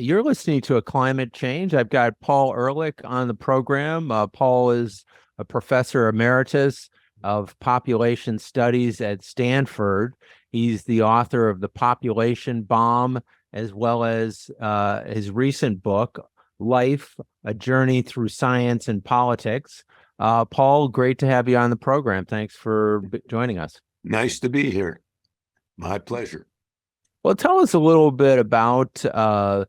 You're listening to A Climate Change. I've got Paul Ehrlich on the program. Paul is a professor emeritus of population studies at Stanford. He's the author of The Population Bomb, as well as his recent book, Life, A Journey Through Science and Politics. Paul, great to have you on the program. Thanks for joining us. Nice to be here. My pleasure. Well, tell us a little bit about, I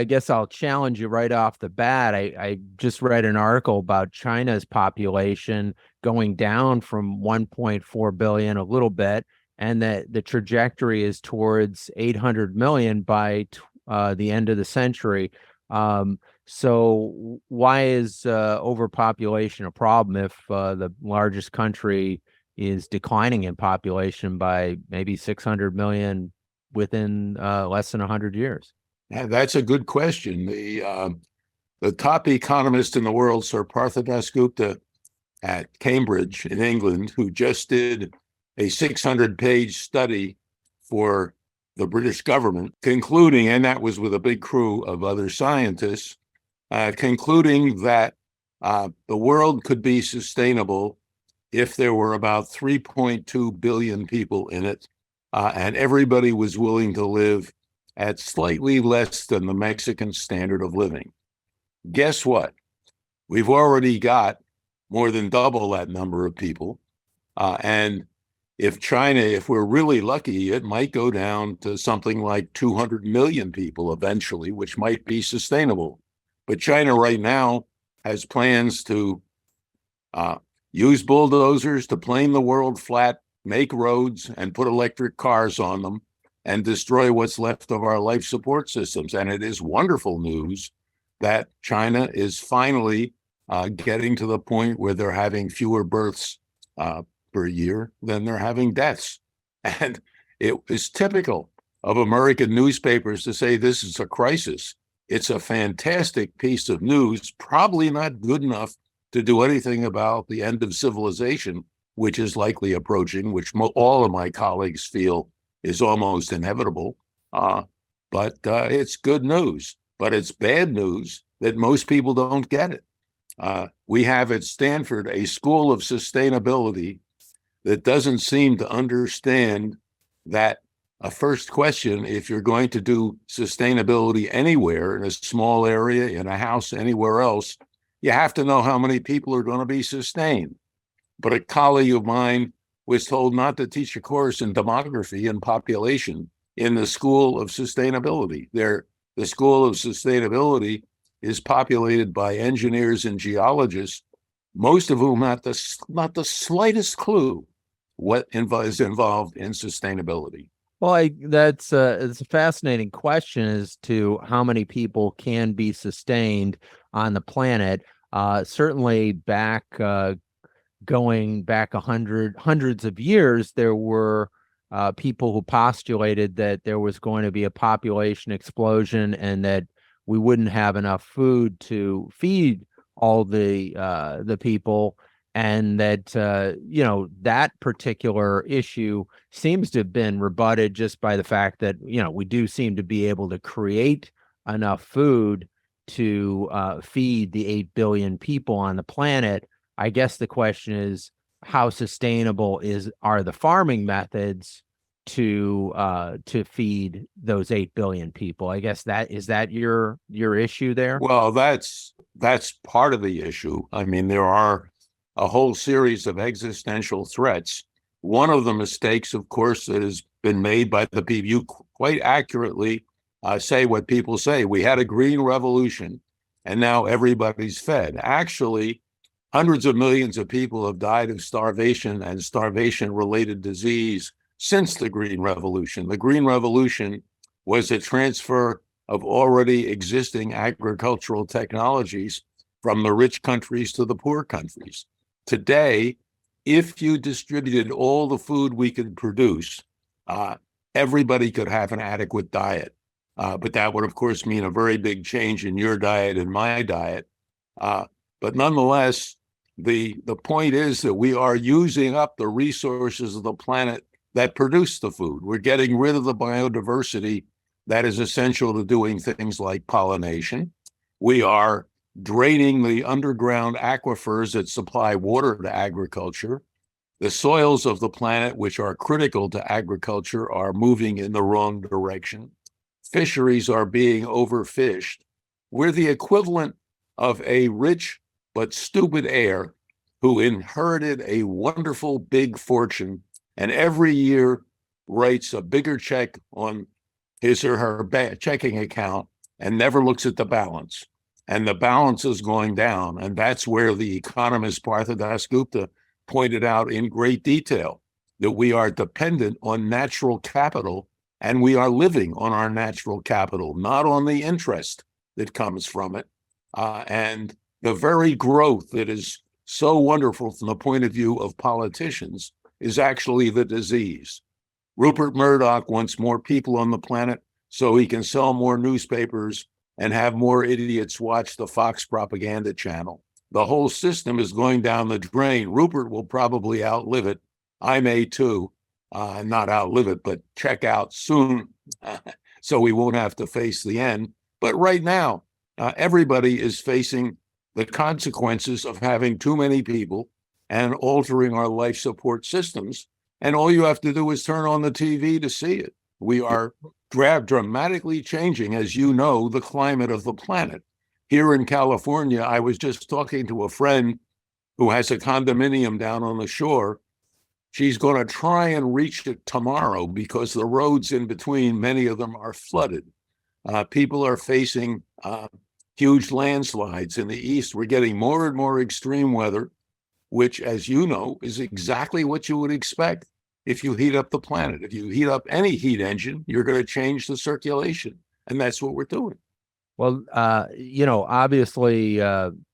guess I'll challenge you right off the bat. I just read an article about China's population going down from 1.4 billion a little bit, and that the trajectory is towards 800 million by the end of the century. So why is overpopulation a problem if the largest country is declining in population by maybe 600 million within less than 100 years? Yeah, that's a good question. The top economist in the world, Sir Partha Dasgupta at Cambridge in England, who just did a 600-page study for the British government, concluding, and that was with a big crew of other scientists, concluding that the world could be sustainable if there were about 3.2 billion people in it, and everybody was willing to live at slightly less than the Mexican standard of living. Guess what? We've already got more than double that number of people. And if we're really lucky, it might go down to something like 200 million people eventually, which might be sustainable. But China right now has plans to use bulldozers to plane the world flat, make roads, and put electric cars on them, and destroy what's left of our life support systems. And it is wonderful news that China is finally getting to the point where they're having fewer births per year than they're having deaths. And it is typical of American newspapers to say this is a crisis. It's a fantastic piece of news, probably not good enough to do anything about the end of civilization, which is likely approaching, which all of my colleagues feel is almost inevitable. But it's good news, but it's bad news that most people don't get it. We have at Stanford a school of sustainability that doesn't seem to understand that a first question, if you're going to do sustainability anywhere, in a small area, in a house, anywhere else, you have to know how many people are going to be sustained. But a colleague of mine was told not to teach a course in demography and population in the School of Sustainability. The School of Sustainability is populated by engineers and geologists, most of whom not the slightest clue what is involved in sustainability. Well, it's a fascinating question as to how many people can be sustained on the planet. Certainly going back hundreds of years, there were people who postulated that there was going to be a population explosion and that we wouldn't have enough food to feed all the people, and that that particular issue seems to have been rebutted just by the fact that we do seem to be able to create enough food to feed the 8 billion people on the planet. I guess the question is, how sustainable are the farming methods to feed those 8 billion people? I guess is that your issue there? Well, that's part of the issue. I mean, there are a whole series of existential threats. One of the mistakes, of course, that has been made by the people, you quite accurately say what people say. We had a green revolution, and now everybody's fed. Actually, hundreds of millions of people have died of starvation and starvation-related disease since the Green Revolution. The Green Revolution was a transfer of already existing agricultural technologies from the rich countries to the poor countries. Today, if you distributed all the food we could produce, everybody could have an adequate diet. But that would, of course, mean a very big change in your diet and my diet. But nonetheless, the point is that we are using up the resources of the planet that produce the food. We're getting rid of the biodiversity that is essential to doing things like pollination. We are draining the underground aquifers that supply water to agriculture. The soils of the planet, which are critical to agriculture, are moving in the wrong direction. Fisheries are being overfished. We're the equivalent of a rich but stupid heir who inherited a wonderful big fortune and every year writes a bigger check on his or her checking account and never looks at the balance. And the balance is going down. And that's where the economist Partha Dasgupta pointed out in great detail that we are dependent on natural capital and we are living on our natural capital, not on the interest that comes from it. And the very growth that is so wonderful from the point of view of politicians is actually the disease. Rupert Murdoch wants more people on the planet so he can sell more newspapers and have more idiots watch the Fox propaganda channel. The whole system is going down the drain. Rupert will probably outlive it. I may too. Not outlive it, but check out soon so we won't have to face the end. But right now, everybody is facing the consequences of having too many people and altering our life support systems. And all you have to do is turn on the TV to see it. We are dramatically changing, as you know, the climate of the planet. Here in California, I was just talking to a friend who has a condominium down on the shore. She's going to try and reach it tomorrow because the roads in between, many of them are flooded. People are facing huge landslides in the east. We're getting more and more extreme weather, which, as you know, is exactly what you would expect if you heat up the planet. If you heat up any heat engine, you're going to change the circulation. And that's what we're doing. Well, obviously,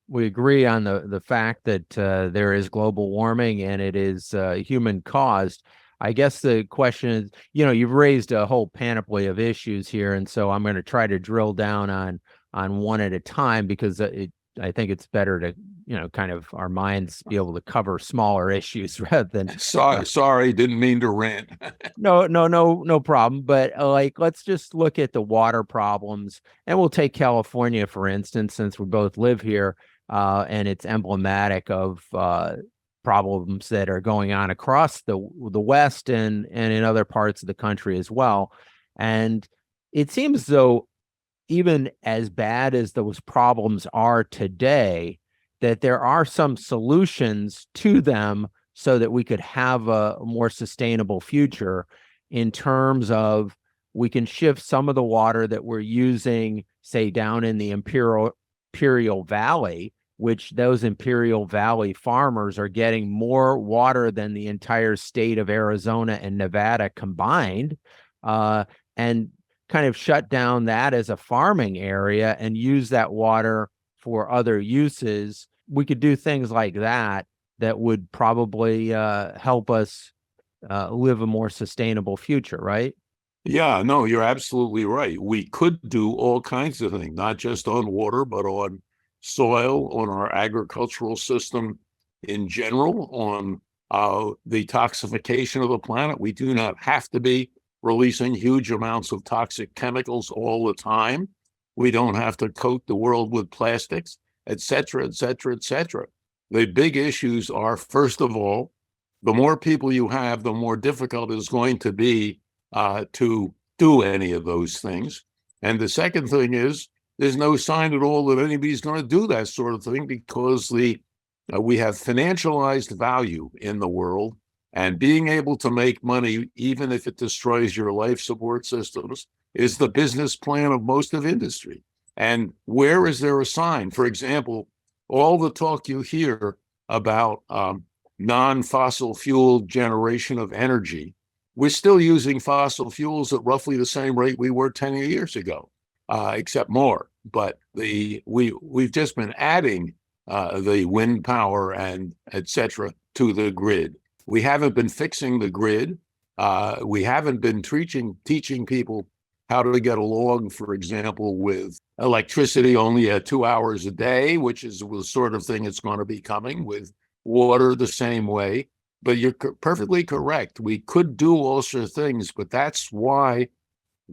we agree on the fact that there is global warming and it is human caused. I guess the question is, you've raised a whole panoply of issues here, and so I'm going to try to drill down on one at a time because I think it's better to, kind of our minds be able to cover smaller issues rather than. Sorry, didn't mean to rant. No problem. But let's just look at the water problems, and we'll take California, for instance, since we both live here, and it's emblematic of problems that are going on across the West and in other parts of the country as well. And it seems as though even as bad as those problems are today, that there are some solutions to them so that we could have a more sustainable future in terms of we can shift some of the water that we're using, say, down in the Imperial Valley, which those Imperial Valley farmers are getting more water than the entire state of Arizona and Nevada combined, and kind of shut down that as a farming area and use that water for other uses. We could do things like that would probably help us live a more sustainable future, right? Yeah, no, you're absolutely right. We could do all kinds of things, not just on water, but on soil, on our agricultural system in general, on the toxification of the planet. We do not have to be releasing huge amounts of toxic chemicals all the time. We don't have to coat the world with plastics, et cetera, et cetera, et cetera. The big issues are, first of all, the more people you have, the more difficult it's going to be to do any of those things. And the second thing is, there's no sign at all that anybody's going to do that sort of thing because we have financialized value in the world, and being able to make money, even if it destroys your life support systems, is the business plan of most of industry. And where is there a sign? For example, all the talk you hear about non-fossil fuel generation of energy, we're still using fossil fuels at roughly the same rate we were 10 years ago, except more. But we've just been adding the wind power and et cetera to the grid. We haven't been fixing the grid. We haven't been teaching people how to get along, for example, with electricity only at 2 hours a day, which is the sort of thing it's going to be coming, with water the same way. But you're perfectly correct. We could do all sorts of things, but that's why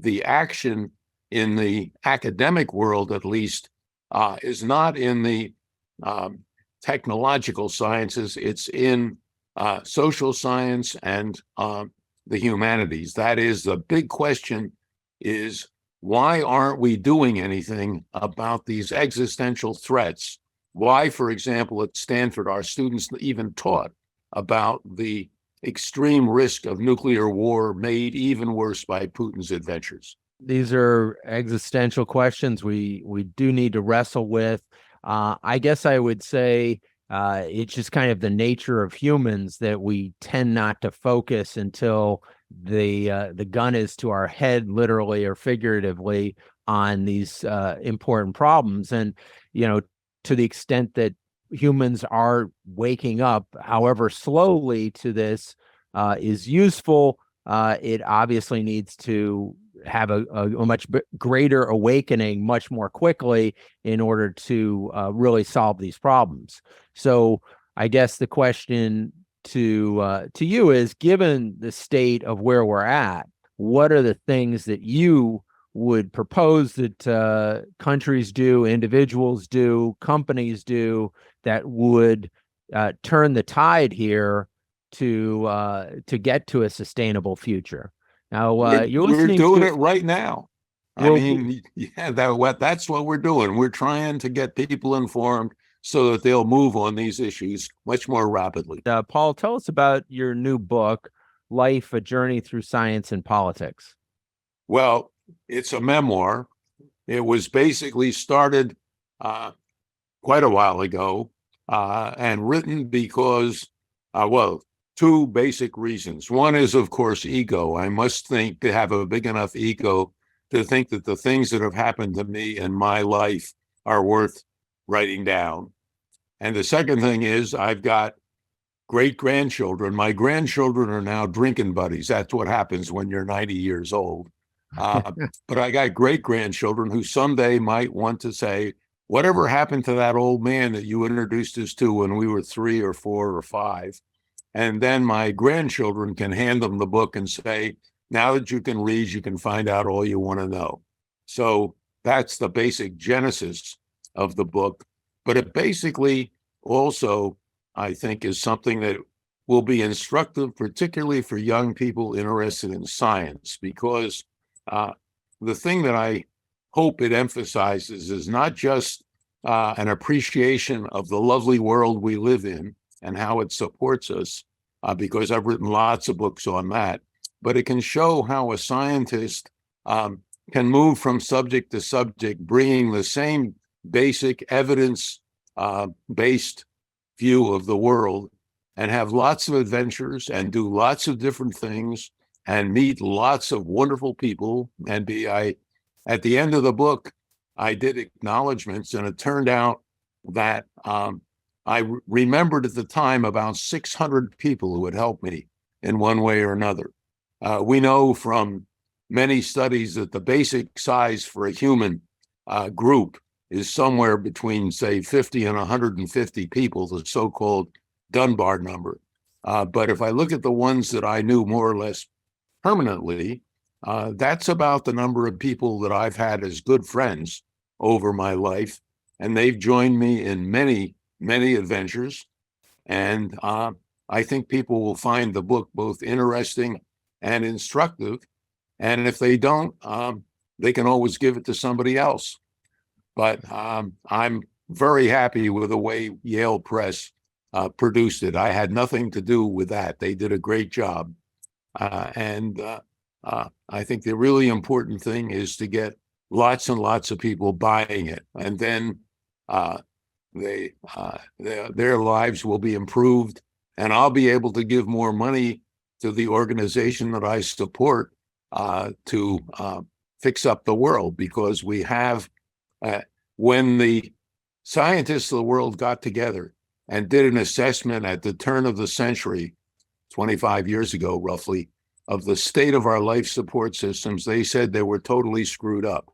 the action in the academic world, at least, is not in the technological sciences. It's in social science and the humanities. That is, the big question is, why aren't we doing anything about these existential threats? Why, for example, at Stanford, our students even taught about the extreme risk of nuclear war made even worse by Putin's adventures? These are existential questions we do need to wrestle with. I guess I would say it's just kind of the nature of humans that we tend not to focus until the gun is to our head, literally or figuratively, on these important problems. And to the extent that humans are waking up, however slowly, to this is useful, it obviously needs to have a much greater awakening much more quickly in order to really solve these problems. So I guess the question to you is, given the state of where we're at, what are the things that you would propose that countries do, individuals do, companies do, that would turn the tide here to get to a sustainable future? Now, you're We're listening doing to it right now. I well, mean, yeah, that's what we're doing. We're trying to get people informed so that they'll move on these issues much more rapidly. Paul, tell us about your new book, Life: A Journey Through Science and Politics. Well, it's a memoir. It was basically started quite a while ago and written because, well, two basic reasons. One is, of course, ego. I must think to have a big enough ego to think that the things that have happened to me in my life are worth writing down. And the second thing is, I've got great grandchildren. My grandchildren are now drinking buddies. That's what happens when you're 90 years old. But I got great grandchildren who someday might want to say, whatever happened to that old man that you introduced us to when we were 3 or 4 or 5? And then my grandchildren can hand them the book and say, now that you can read, you can find out all you want to know. So that's the basic genesis of the book. But it basically also, I think, is something that will be instructive, particularly for young people interested in science, because the thing that I hope it emphasizes is not just an appreciation of the lovely world we live in and how it supports us, because I've written lots of books on that, but it can show how a scientist can move from subject to subject, bringing the same basic evidence-based view of the world, and have lots of adventures and do lots of different things and meet lots of wonderful people. And at the end of the book, I did acknowledgments, and it turned out that I remembered at the time about 600 people who had helped me in one way or another. We know from many studies that the basic size for a human group is somewhere between, say, 50 and 150 people, the so-called Dunbar number. But if I look at the ones that I knew more or less permanently, that's about the number of people that I've had as good friends over my life. And they've joined me in many, many adventures. And I think people will find the book both interesting and instructive. And if they don't, they can always give it to somebody else. But I'm very happy with the way Yale Press produced it. I had nothing to do with that. They did a great job. And I think the really important thing is to get lots and lots of people buying it. And then their lives will be improved. And I'll be able to give more money to the organization that I support to fix up the world, because we have, when the scientists of the world got together and did an assessment at the turn of the century, 25 years ago, roughly, of the state of our life support systems, they said they were totally screwed up.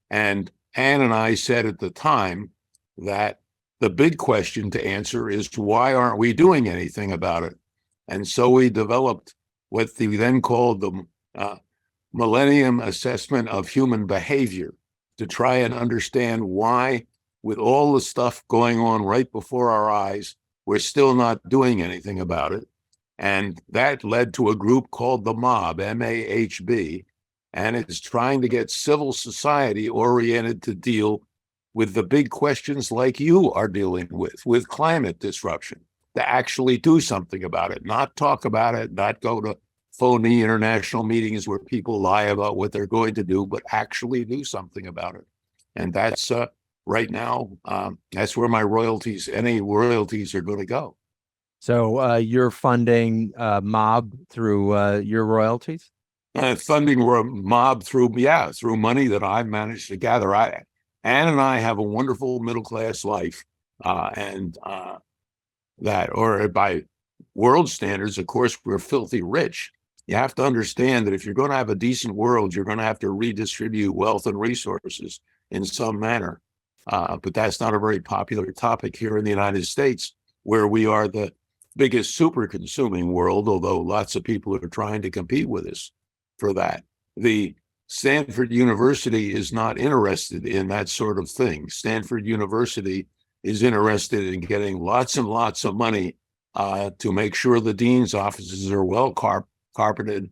And Ann and I said at the time that the big question to answer is, why aren't we doing anything about it? And so we developed what we then called the millennium assessment of human behavior to try and understand why, with all the stuff going on right before our eyes, we're still not doing anything about it. And that led to a group called the Mob, MAHB, and it's trying to get civil society oriented to deal with the big questions like you are dealing with climate disruption, to actually do something about it, not talk about it, not go to phony international meetings where people lie about what they're going to do, but actually do something about it. And that's right now, that's where my royalties, any royalties, are going to go. So you're funding Mob through your royalties? Funding Mob through money that I've managed to gather. Ann and I have a wonderful middle class life, and that, or by world standards, of course, we're filthy rich. You have to understand that if you're going to have a decent world, you're going to have to redistribute wealth and resources in some manner. But that's not a very popular topic here in the United States, where we are the biggest super consuming world, although lots of people are trying to compete with us for that. The Stanford University is not interested in that sort of thing. Stanford University is interested in getting lots and lots of money to make sure the dean's offices are well carpeted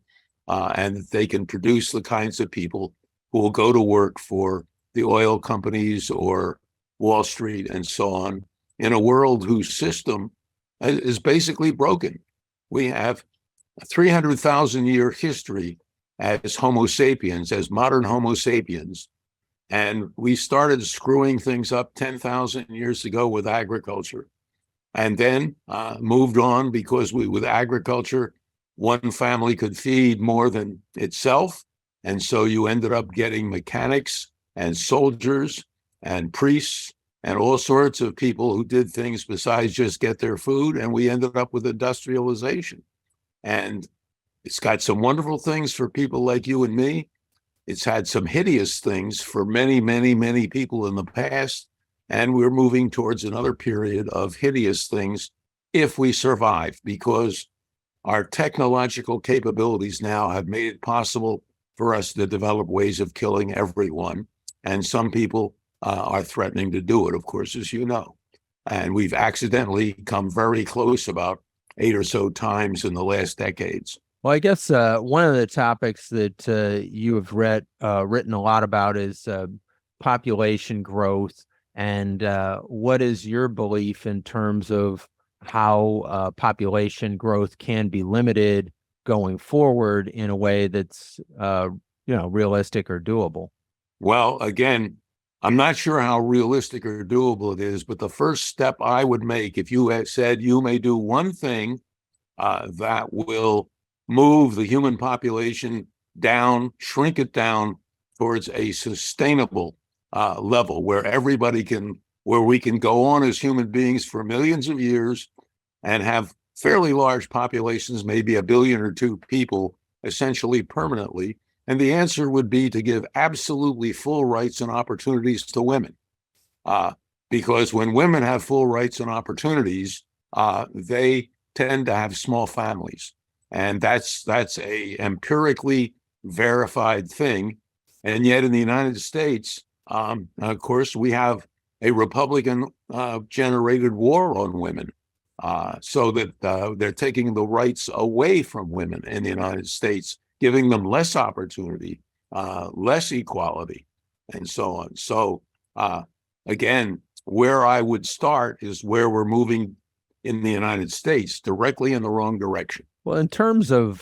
and that they can produce the kinds of people who will go to work for the oil companies or Wall Street and so on, in a world whose system is basically broken. We have a 300,000 year history as Homo sapiens, as modern Homo sapiens. And we started screwing things up 10,000 years ago with agriculture, and then moved on because with agriculture, one family could feed more than itself. And so you ended up getting mechanics and soldiers and priests and all sorts of people who did things besides just get their food. And we ended up with industrialization. And it's got some wonderful things for people like you and me. It's had some hideous things for many, many, many people in the past. And we're moving towards another period of hideous things if we survive, because our technological capabilities now have made it possible for us to develop ways of killing everyone. And some people are threatening to do it, of course, as you know. And we've accidentally come very close about 8 or so times in the last decades. Well, I guess one of the topics that you have written a lot about is population growth. And what is your belief in terms of how population growth can be limited going forward in a way that's realistic or doable? Well, again, I'm not sure how realistic or doable it is, but the first step I would make, if you had said you may do one thing that will move the human population down, shrink it down towards a sustainable level where where we can go on as human beings for millions of years and have fairly large populations, maybe 1 billion or 2 people, essentially permanently. And the answer would be to give absolutely full rights and opportunities to women. Because when women have full rights and opportunities, they tend to have small families. And that's a empirically verified thing. And yet in the United States, of course, we have a Republican generated war on women, so that they're taking the rights away from women in the United States, giving them less opportunity, less equality, and so on. So again, where I would start is where we're moving in the United States, directly in the wrong direction. Well, in terms of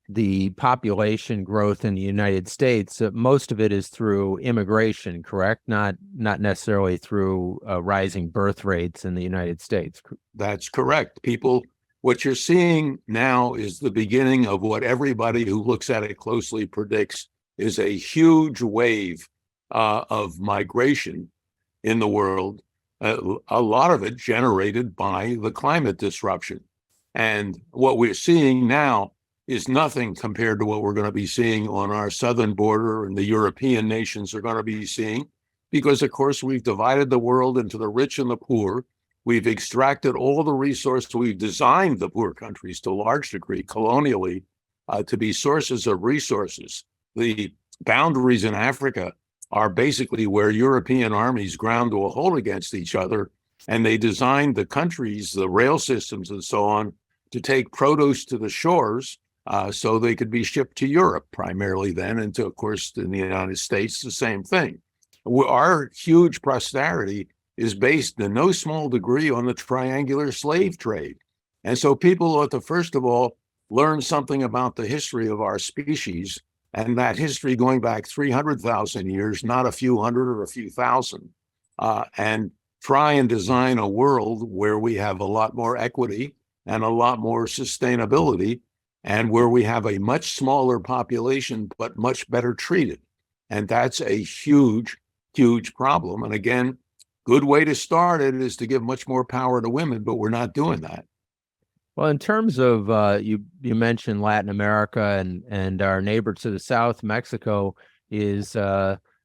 the population growth in the United States, most of it is through immigration, correct? Not necessarily through rising birth rates in the United States. That's correct. What you're seeing now is the beginning of what everybody who looks at it closely predicts is a huge wave of migration in the world, a lot of it generated by the climate disruption. And what we're seeing now is nothing compared to what we're going to be seeing on our southern border and the European nations are going to be seeing, because, of course, we've divided the world into the rich and the poor. We've extracted all the resources. We've designed the poor countries to a large degree colonially to be sources of resources. The boundaries in Africa are basically where European armies ground to a halt against each other, and they designed the countries, the rail systems, and so on, to take produce to the shores so they could be shipped to Europe primarily then, and to, of course, in the United States, the same thing. Our huge prosperity is based in no small degree on the triangular slave trade. And so people ought to, first of all, learn something about the history of our species, and that history going back 300,000 years, not a few hundred or a few thousand, and try and design a world where we have a lot more equity and a lot more sustainability, and where we have a much smaller population, but much better treated. And that's a huge, huge problem. And again, good way to start it is to give much more power to women, but we're not doing that. Well, in terms of you mentioned Latin America and our neighbor to the south, Mexico, is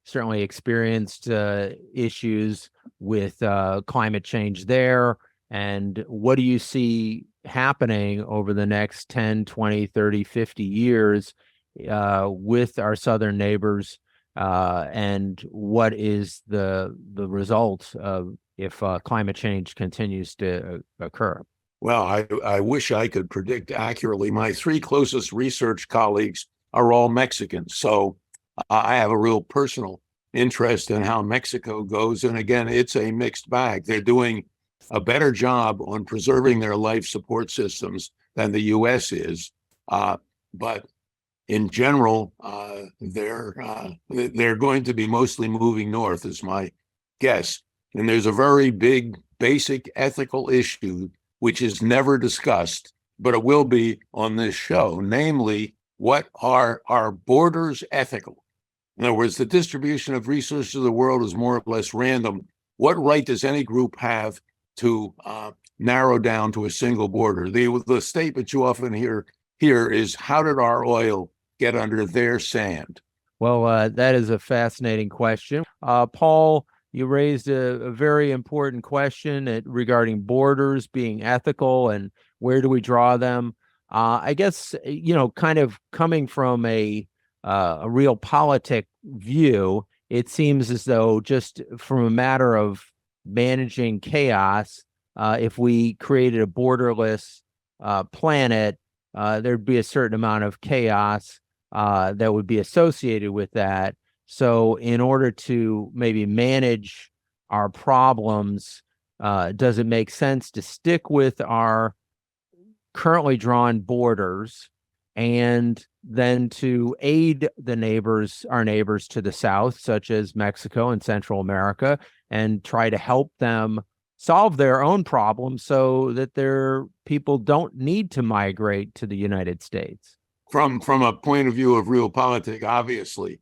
certainly experienced issues with climate change there. And what do you see happening over the next 10, 20, 30, 50 years with our southern neighbors? And what is the result of if climate change continues to occur? Well, I wish I could predict accurately. My three closest research colleagues are all Mexicans, so I have a real personal interest in how Mexico goes. And again, it's a mixed bag. They're doing a better job on preserving their life support systems than the U.S. is, but in general, they're going to be mostly moving north, is my guess. And there's a very big, basic ethical issue which is never discussed, but it will be on this show, namely, what are our borders ethical? In other words, the distribution of resources of the world is more or less random. What right does any group have to narrow down to a single border? The statement you often hear here is, how did our oil get under their sand? Well, that is a fascinating question. Paul, you raised a very important question regarding borders being ethical and where do we draw them. I guess, kind of coming from a realpolitik view, it seems as though just from a matter of managing chaos, if we created a borderless planet, there'd be a certain amount of chaos that would be associated with that. So in order to maybe manage our problems, does it make sense to stick with our currently drawn borders and then to aid our neighbors to the south, such as Mexico and Central America, and try to help them solve their own problems so that their people don't need to migrate to the United States? From a point of view of realpolitik, obviously,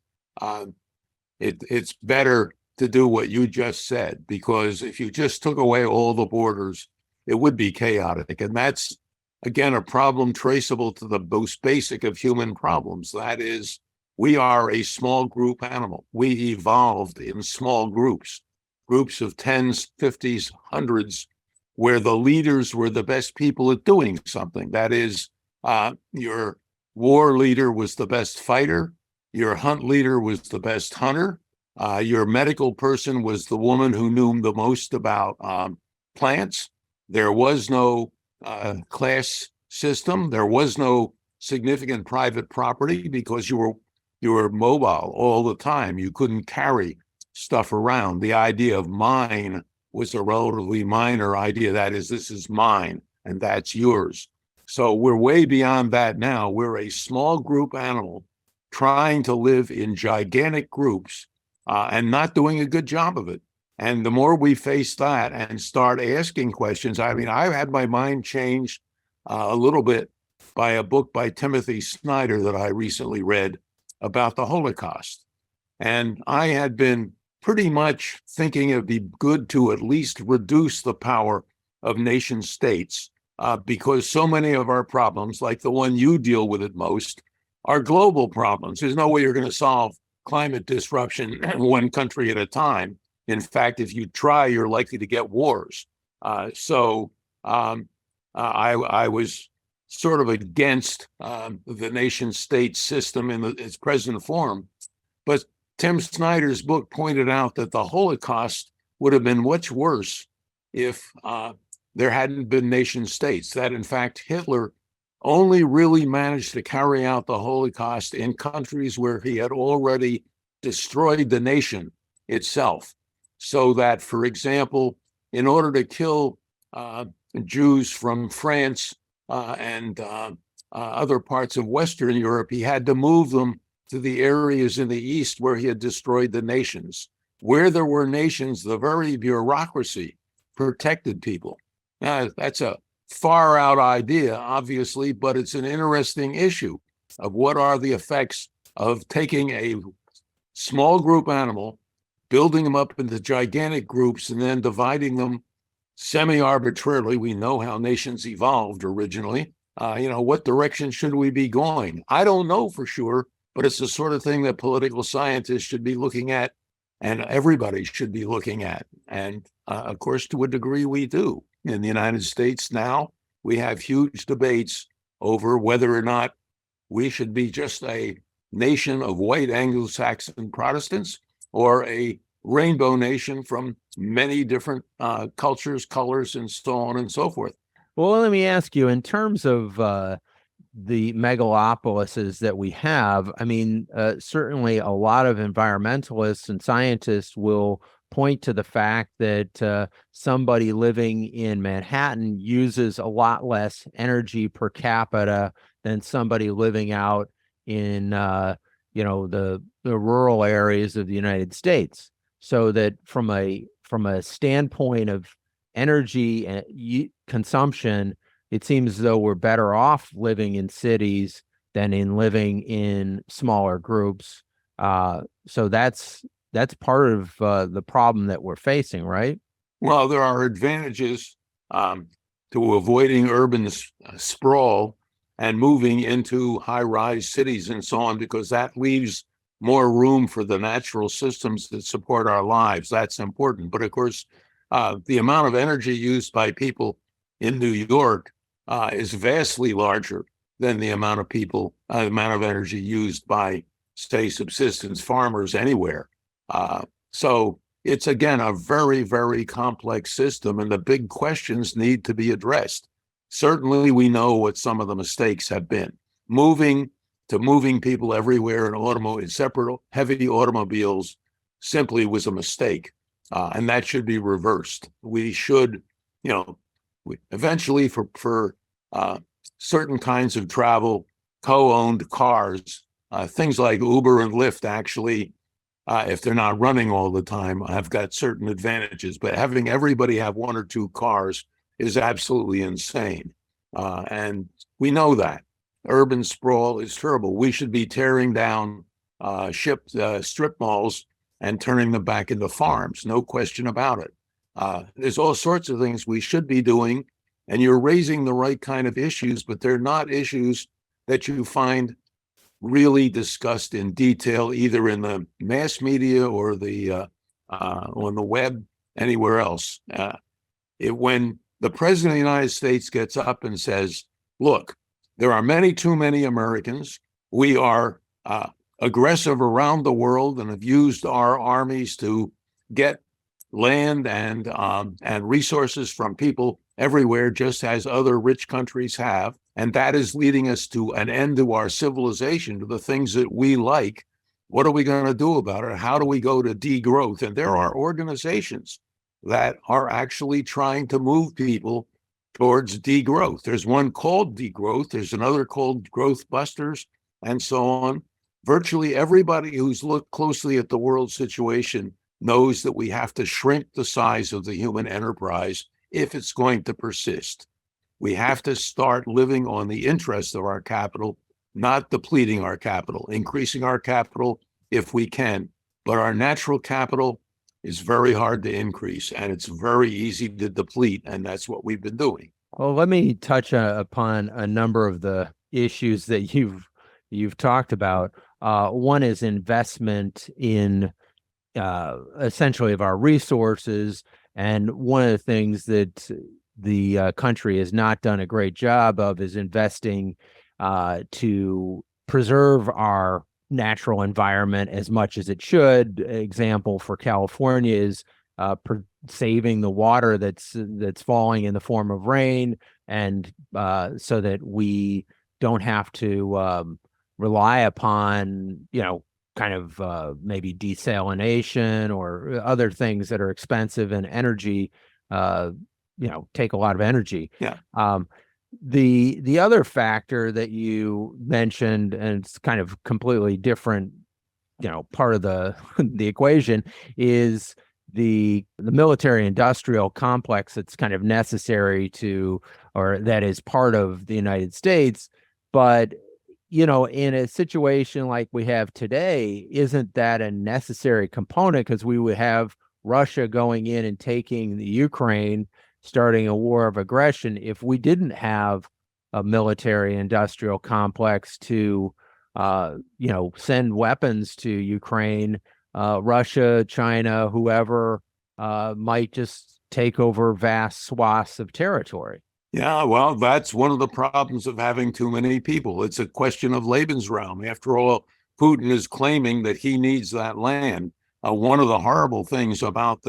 it's better to do what you just said, because if you just took away all the borders, it would be chaotic. And that's, again, a problem traceable to the most basic of human problems. That is, we are a small group animal. We evolved in small groups of tens, 50s, hundreds, where the leaders were the best people at doing something. That is, your war leader was the best fighter. Your hunt leader was the best hunter. Your medical person was the woman who knew the most about plants. There was no class system. There was no significant private property because you were mobile all the time. You couldn't carry stuff around. The idea of mine was a relatively minor idea. That is, this is mine and that's yours. So we're way beyond that now. We're a small group animal trying to live in gigantic groups and not doing a good job of it. And the more we face that and start asking questions, I mean, I've had my mind changed a little bit by a book by Timothy Snyder that I recently read about the Holocaust. And I had been pretty much thinking it'd be good to at least reduce the power of nation states because so many of our problems, like the one you deal with it most, are global problems. There's no way you're going to solve climate disruption one country at a time. In fact, if you try, you're likely to get wars. I was sort of against the nation state system in its present form. But Tim Snyder's book pointed out that the Holocaust would have been much worse if there hadn't been nation states, that in fact Hitler only really managed to carry out the Holocaust in countries where he had already destroyed the nation itself. So that, for example, in order to kill Jews from France and other parts of Western Europe, he had to move them to the areas in the East where he had destroyed the nations. Where there were nations, the very bureaucracy protected people. Now, that's a far out idea, obviously, but it's an interesting issue of what are the effects of taking a small group animal, building them up into gigantic groups, and then dividing them semi-arbitrarily. We know how nations evolved originally. What direction should we be going? I don't know for sure, but it's the sort of thing that political scientists should be looking at, and everybody should be looking at. And of course, to a degree, we do. In the United States now, we have huge debates over whether or not we should be just a nation of white Anglo-Saxon Protestants or a rainbow nation from many different cultures, colors, and so on and so forth. Well, let me ask you, in terms of the megalopolises that we have, I mean, certainly a lot of environmentalists and scientists will point to the fact that somebody living in Manhattan uses a lot less energy per capita than somebody living out in the rural areas of the United States. So that from a standpoint of energy consumption, it seems as though we're better off living in cities than in living in smaller groups. So that's part of the problem that we're facing, right? Well, there are advantages to avoiding urban sprawl and moving into high-rise cities and so on, because that leaves more room for the natural systems that support our lives. That's important. But of course, the amount of energy used by people in New York is vastly larger than the amount of energy used by, say, subsistence farmers anywhere. So it's, again, a very, very complex system, and the big questions need to be addressed. Certainly, we know what some of the mistakes have been. Moving people everywhere in separate heavy automobiles simply was a mistake, and that should be reversed. We should, eventually for certain kinds of travel, co-owned cars, things like Uber and Lyft actually, if they're not running all the time, have got certain advantages. But having everybody have one or two cars is absolutely insane. And we know that. Urban sprawl is terrible. We should be tearing down strip malls and turning them back into farms. No question about it. There's all sorts of things we should be doing, and you're raising the right kind of issues, but they're not issues that you find really discussed in detail, either in the mass media or on the web, anywhere else. When the president of the United States gets up and says, look, there are too many Americans. We are aggressive around the world and have used our armies to get land and resources from people everywhere, just as other rich countries have. And that is leading us to an end to our civilization, to the things that we like. What are we going to do about it? How do we go to degrowth? And there are organizations that are actually trying to move people towards degrowth. There's one called Degrowth. There's another called Growth Busters, and so on. Virtually everybody who's looked closely at the world situation knows that we have to shrink the size of the human enterprise if it's going to persist. We have to start living on the interest of our capital, not depleting our capital, increasing our capital if we can. But our natural capital is very hard to increase, and it's very easy to deplete, and that's what we've been doing. Well, let me touch upon a number of the issues that you've talked about. One is investment in essentially of our resources, and one of the things that the country has not done a great job of is investing to preserve our natural environment as much as it should. Example for California is saving the water that's falling in the form of rain, and so that we don't have to rely upon, kind of maybe desalination or other things that are expensive and energy, take a lot of energy. Yeah. The other factor that you mentioned, and it's kind of completely different, part of the the equation, is the military industrial complex that's kind of necessary to, or that is part of the United States. But in a situation like we have today, isn't that a necessary component? Because we would have Russia going in and taking the Ukraine, starting a war of aggression, if we didn't have a military industrial complex to, send weapons to Ukraine. Russia, China, whoever might just take over vast swaths of territory. Yeah, well, that's one of the problems of having too many people. It's a question of Lebensraum. After all, Putin is claiming that he needs that land. One of the horrible things about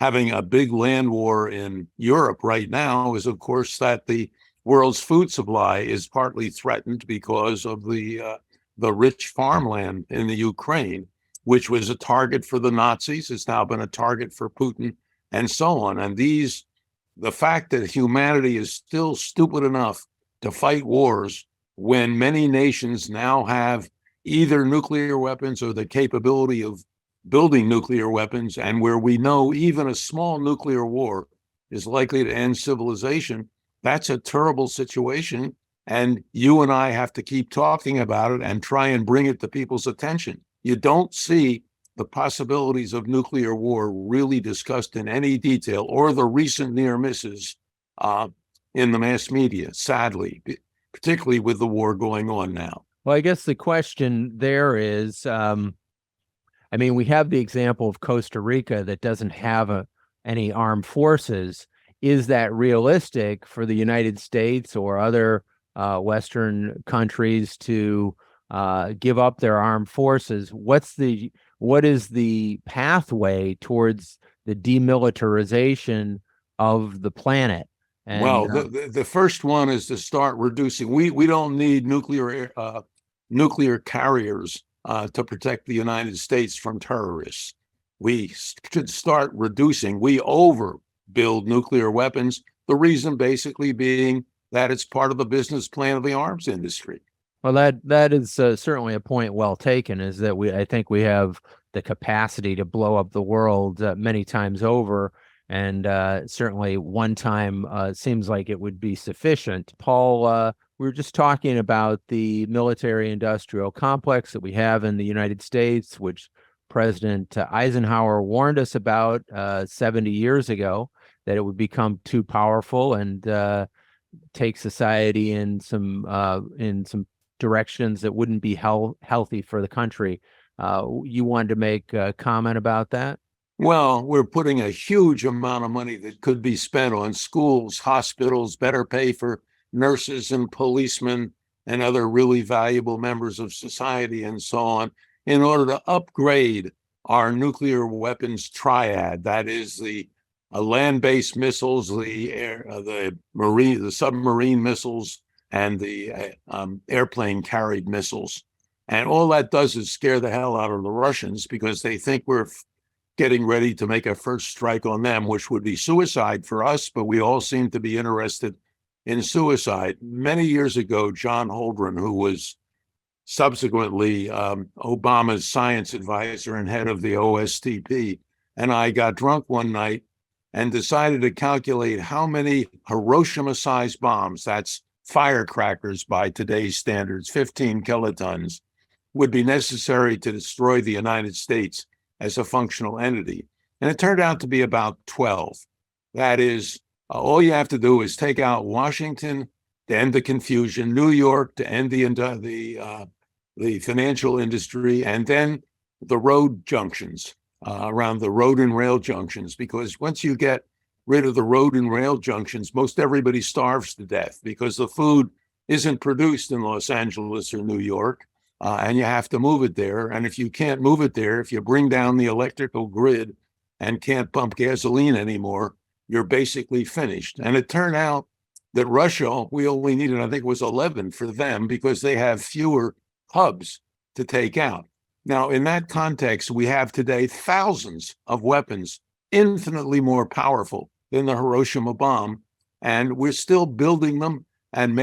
having a big land war in Europe right now is, of course, that the world's food supply is partly threatened because of the rich farmland in the Ukraine, which was a target for the Nazis. It's now been a target for Putin, and so on. And the fact that humanity is still stupid enough to fight wars when many nations now have either nuclear weapons or the capability of building nuclear weapons, and where we know even a small nuclear war is likely to end civilization, that's a terrible situation. And you and I have to keep talking about it and try and bring it to people's attention. You don't see the possibilities of nuclear war really discussed in any detail, or the recent near misses in the mass media, sadly, particularly with the war going on now. Well, I guess the question there is, we have the example of Costa Rica that doesn't have any armed forces. Is that realistic for the United States or other Western countries to give up their armed forces? What is the pathway towards the demilitarization of the planet? And, well, the first one is to start reducing. We don't need nuclear carriers to protect the United States from terrorists. We should start reducing. We overbuild nuclear weapons. The reason basically being that it's part of the business plan of the arms industry. Well, that is certainly a point well taken, is that I think we have the capacity to blow up the world many times over, and certainly one time seems like it would be sufficient. Paul, we were just talking about the military-industrial complex that we have in the United States, which President Eisenhower warned us about 70 years ago, that it would become too powerful and take society in some directions that wouldn't be healthy for the country. You wanted to make a comment about that? Well, we're putting a huge amount of money that could be spent on schools, hospitals, better pay for nurses and policemen and other really valuable members of society and so on, in order to upgrade our nuclear weapons triad. That is the land-based missiles, the submarine missiles, and the airplane-carried missiles. And all that does is scare the hell out of the Russians, because they think we're getting ready to make a first strike on them, which would be suicide for us, but we all seem to be interested in suicide. Many years ago, John Holdren, who was subsequently Obama's science advisor and head of the OSTP, and I got drunk one night and decided to calculate how many Hiroshima-sized bombs, that's firecrackers by today's standards, 15 kilotons, would be necessary to destroy the United States as a functional entity. And it turned out to be about 12. That is, all you have to do is take out Washington to end the confusion, New York to end the financial industry, and then the road junctions, around the road and rail junctions. Because once you get rid of the road and rail junctions, most everybody starves to death because the food isn't produced in Los Angeles or New York, and you have to move it there. And if you can't move it there, if you bring down the electrical grid and can't pump gasoline anymore, you're basically finished. And it turned out that Russia, we only needed, I think it was 11 for them because they have fewer hubs to take out. Now, in that context, we have today thousands of weapons infinitely more powerful than the Hiroshima bomb, and we're still building them and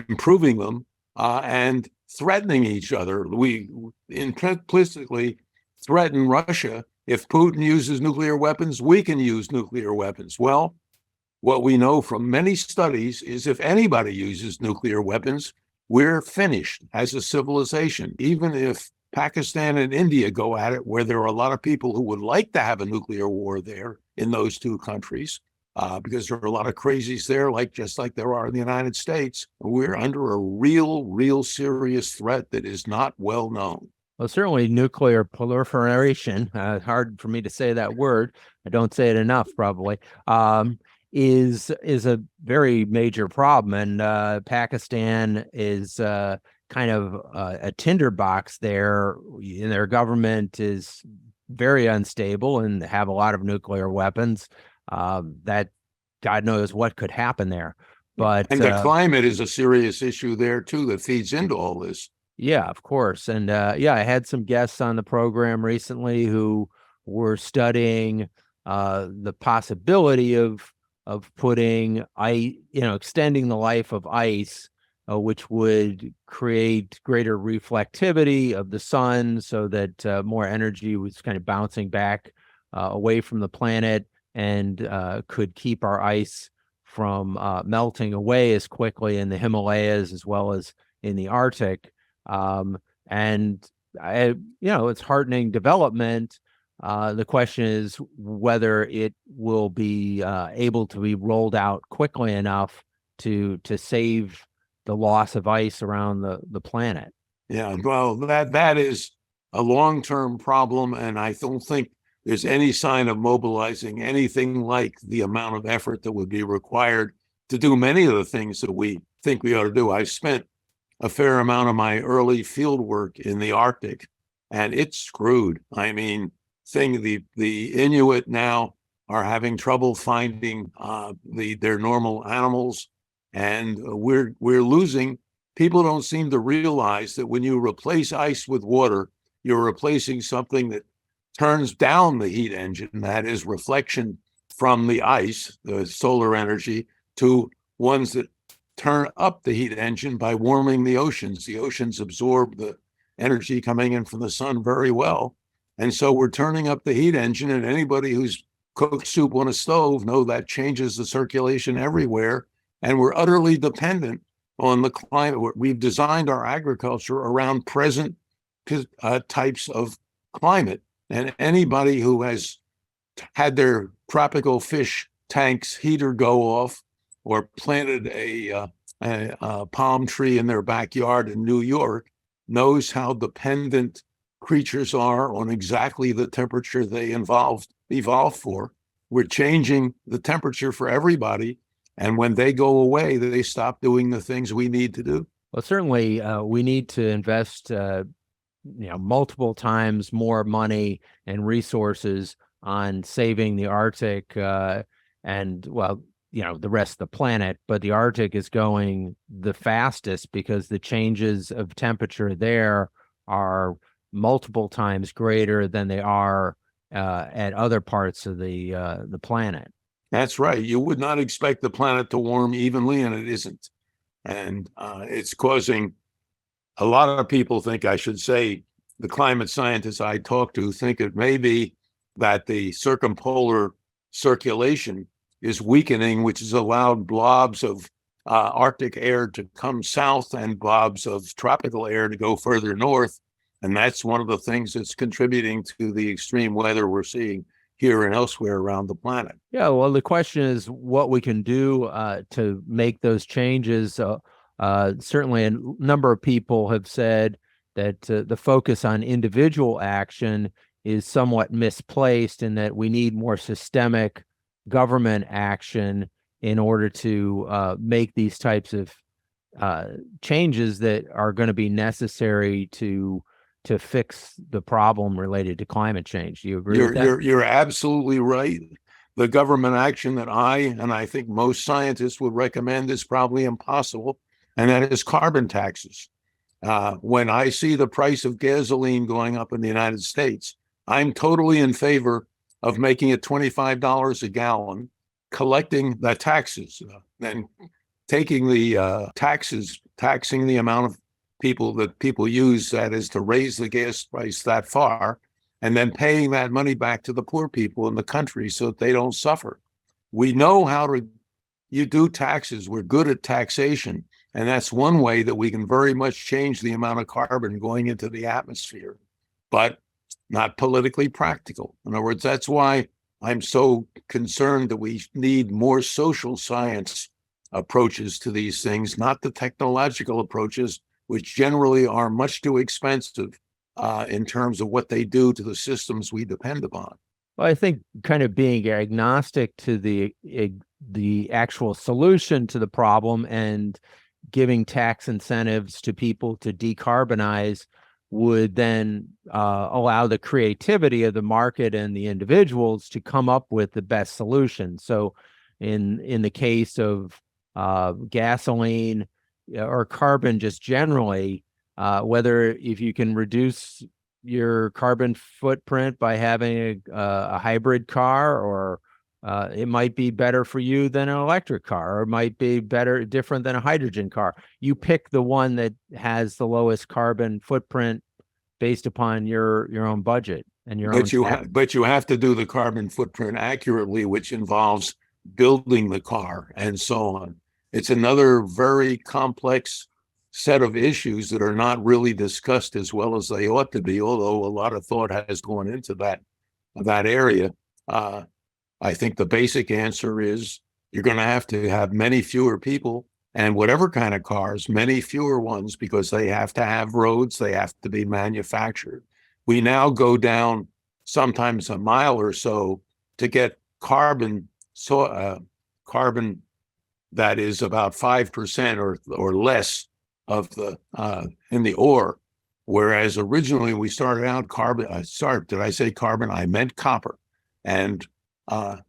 improving them and threatening each other. We implicitly threaten Russia. If Putin uses nuclear weapons, we can use nuclear weapons. Well, what we know from many studies is if anybody uses nuclear weapons, we're finished as a civilization. Even if Pakistan and India go at it, where there are a lot of people who would like to have a nuclear war there in those two countries, because there are a lot of crazies there, just like there are in the United States. We're under a real serious threat that is not well known. Well, certainly nuclear proliferation, hard for me to say that word. I don't say it enough, probably, is a very major problem. And Pakistan is kind of a tinderbox there. And their government is very unstable and have a lot of nuclear weapons. That God knows what could happen there. But and the climate is a serious issue there too that feeds into all this. Yeah, of course. And I had some guests on the program recently who were studying the possibility of putting extending the life of ice, which would create greater reflectivity of the sun so that more energy was kind of bouncing back away from the planet and could keep our ice from melting away as quickly in the Himalayas as well as in the Arctic. It's heartening development. The question is whether it will be able to be rolled out quickly enough to save the loss of ice around the planet. Yeah, well, that is a long-term problem, and I don't think there's any sign of mobilizing anything like the amount of effort that would be required to do many of the things that we think we ought to do. I've spent a fair amount of my early field work in the Arctic, and it's screwed. I mean, the Inuit now are having trouble finding their normal animals, and we're losing. People don't seem to realize that when you replace ice with water, you're replacing something that turns down the heat engine, that is reflection from the ice, the solar energy, to ones that turn up the heat engine by warming the oceans. The oceans absorb the energy coming in from the sun very well. And so we're turning up the heat engine, and anybody who's cooked soup on a stove know that changes the circulation everywhere. And we're utterly dependent on the climate. We've designed our agriculture around present types of climate. And anybody who has had their tropical fish tanks heater go off or planted a palm tree in their backyard in New York knows how dependent creatures are on exactly the temperature they evolved for. We're changing the temperature for everybody. And when they go away, they stop doing the things we need to do. Well, certainly we need to invest multiple times more money and resources on saving the Arctic and the rest of the planet. But the Arctic is going the fastest because the changes of temperature there are multiple times greater than they are at other parts of the planet. That's right. You would not expect the planet to warm evenly, and it isn't. And it's causing a lot of people think, I should say, the climate scientists I talk to think it may be that the circumpolar circulation is weakening, which has allowed blobs of Arctic air to come south and blobs of tropical air to go further north. And that's one of the things that's contributing to the extreme weather we're seeing here and elsewhere around the planet. Yeah, well, the question is what we can do to make those changes. Certainly, a number of people have said that the focus on individual action is somewhat misplaced and that we need more systemic government action in order to make these types of changes that are going to be necessary to fix the problem related to climate change. Do you agree with that? You're absolutely right. The government action that I think most scientists would recommend is probably impossible, and that is carbon taxes. When I see the price of gasoline going up in the United States, I'm totally in favor of making it $25 a gallon, collecting the taxes, then taking the taxes, taxing the amount of people use, that is to raise the gas price that far, and then paying that money back to the poor people in the country so that they don't suffer. We know how to you do taxes. We're good at taxation. And that's one way that we can very much change the amount of carbon going into the atmosphere, but not politically practical. In other words, that's why I'm so concerned that we need more social science approaches to these things, not the technological approaches, which generally are much too expensive in terms of what they do to the systems we depend upon. Well, I think kind of being agnostic to the actual solution to the problem and giving tax incentives to people to decarbonize would then allow the creativity of the market and the individuals to come up with the best solution. So in the case of gasoline or carbon just generally, whether if you can reduce your carbon footprint by having a hybrid car, or it might be better for you than an electric car, or it might be different than a hydrogen car. You pick the one that has the lowest carbon footprint based upon your own budget and your own. But you have to do the carbon footprint accurately, which involves building the car and so on. It's another very complex set of issues that are not really discussed as well as they ought to be, although a lot of thought has gone into that area. I think the basic answer is you're going to have many fewer people, and whatever kind of cars, many fewer ones, because they have to have roads, they have to be manufactured. We now go down sometimes a mile or so to get carbon that is about 5% or less of the in the ore, whereas originally we started out did I say carbon? I meant copper. And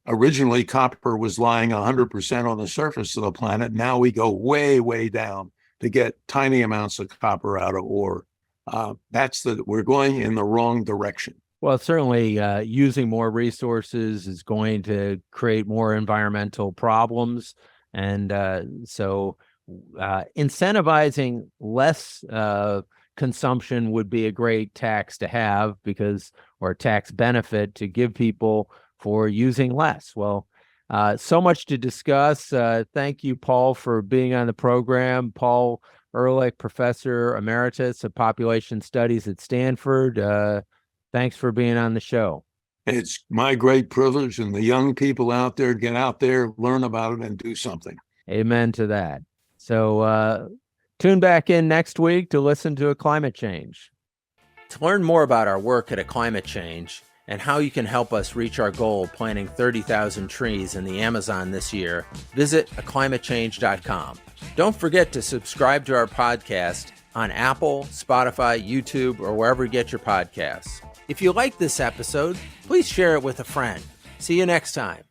originally copper was lying 100% on the surface of the planet. Now we go way, way down to get tiny amounts of copper out of ore. We're going in the wrong direction. Well, certainly using more resources is going to create more environmental problems. And so incentivizing less consumption would be a great tax to have, or tax benefit to give people for using less. Well, so much to discuss. Thank you, Paul, for being on the program. Paul Ehrlich, Professor Emeritus of Population Studies at Stanford. Thanks for being on the show. It's my great privilege, and the young people out there, get out there, learn about it, and do something. Amen to that. So tune back in next week to listen to A Climate Change. To learn more about our work at A Climate Change and how you can help us reach our goal of planting 30,000 trees in the Amazon this year, visit aclimatechange.com. Don't forget to subscribe to our podcast on Apple, Spotify, YouTube, or wherever you get your podcasts. If you like this episode, please share it with a friend. See you next time.